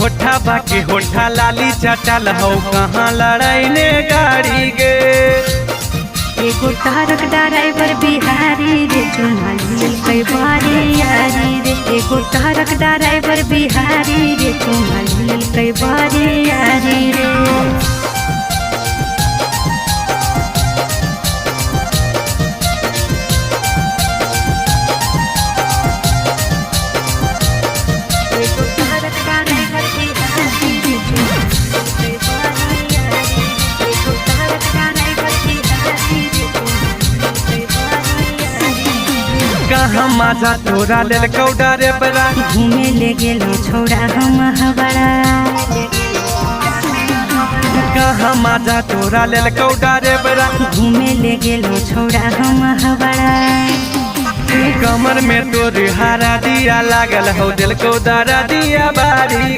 होठा बाकी होठा लाली चटल हो कहाँ लड़ाईने गाड़ी गे। एगो ट्रक ड्राइवर बिहारी रे चुमाली कई बारी यारी रे। एगो ट्रक ड्राइवर बिहारी रे चुमाली कई बारी यारी रे। कहाँ माजा तोरा लेल कौडारे बड़ा घूमे ले गेलो छोड़ा हम हबड़ा। कहाँ माजा तोरा लेल कौडारे बड़ा घूमे ले गेलो छोड़ा हम हबड़ा। कमर में तोर हारा दिया लागल हो दिल को दारा दिया बारी।